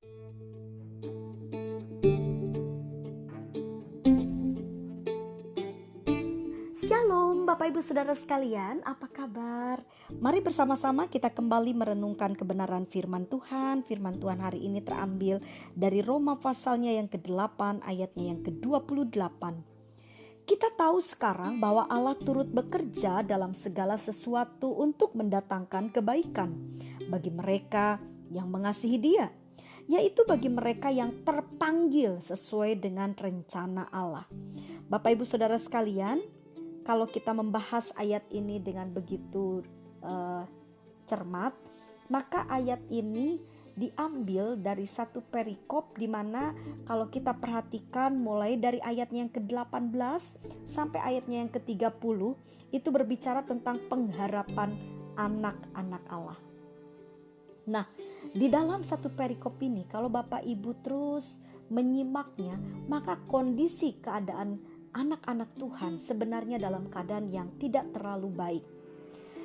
Shalom Bapak Ibu Saudara sekalian, apa kabar? Mari bersama-sama kita kembali merenungkan kebenaran firman Tuhan. Firman Tuhan hari ini terambil dari Roma pasalnya yang ke-8 ayatnya yang ke-28. Kita tahu sekarang bahwa Allah turut bekerja dalam segala sesuatu untuk mendatangkan kebaikan bagi mereka yang mengasihi Dia, yaitu bagi mereka yang terpanggil sesuai dengan rencana Allah. Bapak Ibu Saudara sekalian, kalau kita membahas ayat ini dengan begitu cermat, maka ayat ini diambil dari satu perikop di mana kalau kita perhatikan mulai dari ayatnya yang ke-18 sampai ayatnya yang ke-30 itu berbicara tentang pengharapan anak-anak Allah. Nah, di dalam satu perikop ini kalau Bapak Ibu terus menyimaknya, maka kondisi keadaan anak-anak Tuhan sebenarnya dalam keadaan yang tidak terlalu baik.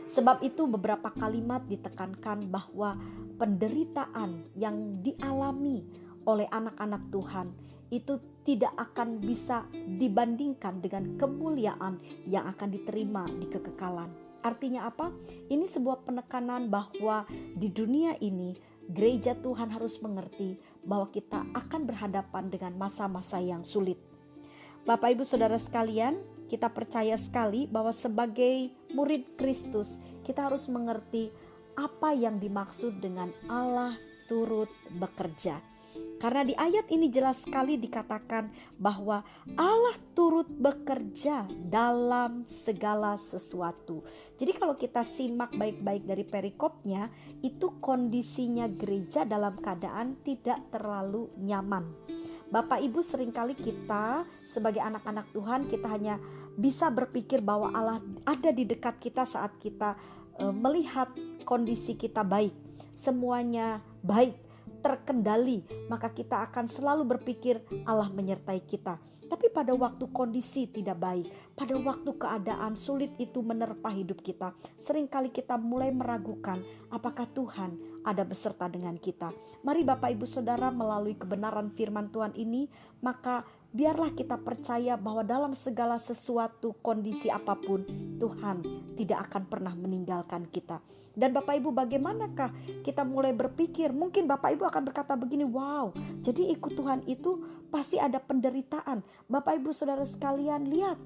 Sebab itu beberapa kalimat ditekankan bahwa penderitaan yang dialami oleh anak-anak Tuhan itu tidak akan bisa dibandingkan dengan kemuliaan yang akan diterima di kekekalan. Artinya apa? Ini sebuah penekanan bahwa di dunia ini gereja Tuhan harus mengerti bahwa kita akan berhadapan dengan masa-masa yang sulit. Bapak Ibu Saudara sekalian, kita percaya sekali bahwa sebagai murid Kristus kita harus mengerti apa yang dimaksud dengan Allah turut bekerja. Karena di ayat ini jelas sekali dikatakan bahwa Allah turut bekerja dalam segala sesuatu. Jadi kalau kita simak baik-baik dari perikopnya, itu kondisinya gereja dalam keadaan tidak terlalu nyaman. Bapak Ibu, seringkali kita sebagai anak-anak Tuhan kita hanya bisa berpikir bahwa Allah ada di dekat kita saat kita melihat kondisi kita baik, semuanya baik, terkendali, maka kita akan selalu berpikir Allah menyertai kita. Tapi pada waktu kondisi tidak baik, pada waktu keadaan sulit itu menerpa hidup kita, seringkali kita mulai meragukan apakah Tuhan ada beserta dengan kita. Mari Bapak Ibu Saudara, melalui kebenaran firman Tuhan ini, maka biarlah kita percaya bahwa dalam segala sesuatu kondisi apapun Tuhan tidak akan pernah meninggalkan kita. Dan Bapak Ibu, bagaimanakah kita mulai berpikir? Mungkin Bapak Ibu akan berkata begini, wow, jadi ikut Tuhan itu pasti ada penderitaan. Bapak Ibu Saudara sekalian, lihat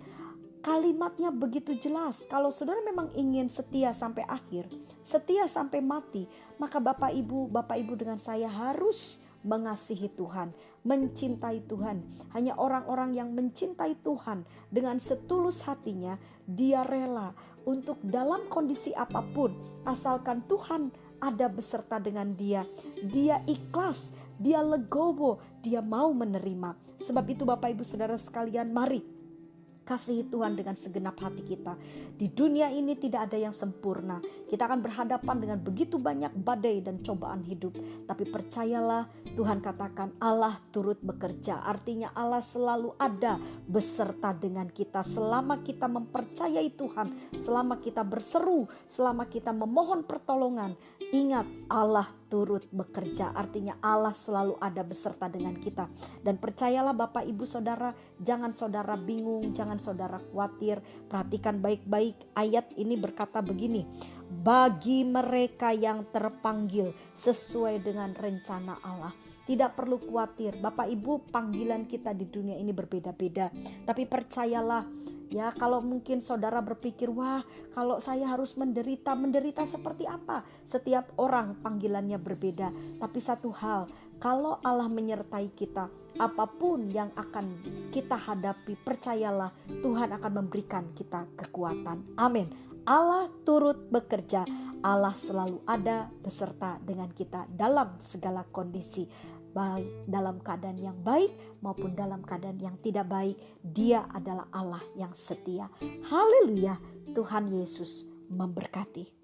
kalimatnya begitu jelas. Kalau saudara memang ingin setia sampai akhir, setia sampai mati, maka Bapak Ibu dengan saya harus mengasihi Tuhan, mencintai Tuhan. Hanya orang-orang yang mencintai Tuhan dengan setulus hatinya, dia rela untuk dalam kondisi apapun, asalkan Tuhan ada beserta dengan dia. Dia ikhlas, dia legowo, dia mau menerima. Sebab itu Bapak Ibu Saudara sekalian, mari kasihi Tuhan dengan segenap hati kita. Di dunia ini tidak ada yang sempurna. Kita akan berhadapan dengan begitu banyak badai dan cobaan hidup. Tapi percayalah, Tuhan katakan Allah turut bekerja. Artinya Allah selalu ada beserta dengan kita. Selama kita mempercayai Tuhan, selama kita berseru, selama kita memohon pertolongan, ingat Allah turut bekerja. Artinya Allah selalu ada beserta dengan kita. Dan percayalah Bapak Ibu Saudara, jangan saudara bingung, jangan saudara khawatir. Perhatikan baik-baik, ayat ini berkata begini, bagi mereka yang terpanggil sesuai dengan rencana Allah. Tidak perlu khawatir Bapak Ibu, panggilan kita di dunia ini berbeda-beda. Tapi percayalah ya, kalau mungkin saudara berpikir, wah kalau saya harus menderita seperti apa? Setiap orang panggilannya berbeda. Tapi satu hal, kalau Allah menyertai kita, apapun yang akan kita hadapi, percayalah Tuhan akan memberikan kita kekuatan. Amin. Allah turut bekerja. Allah selalu ada beserta dengan kita dalam segala kondisi, baik dalam keadaan yang baik maupun dalam keadaan yang tidak baik. Dia adalah Allah yang setia. Haleluya. Tuhan Yesus memberkati.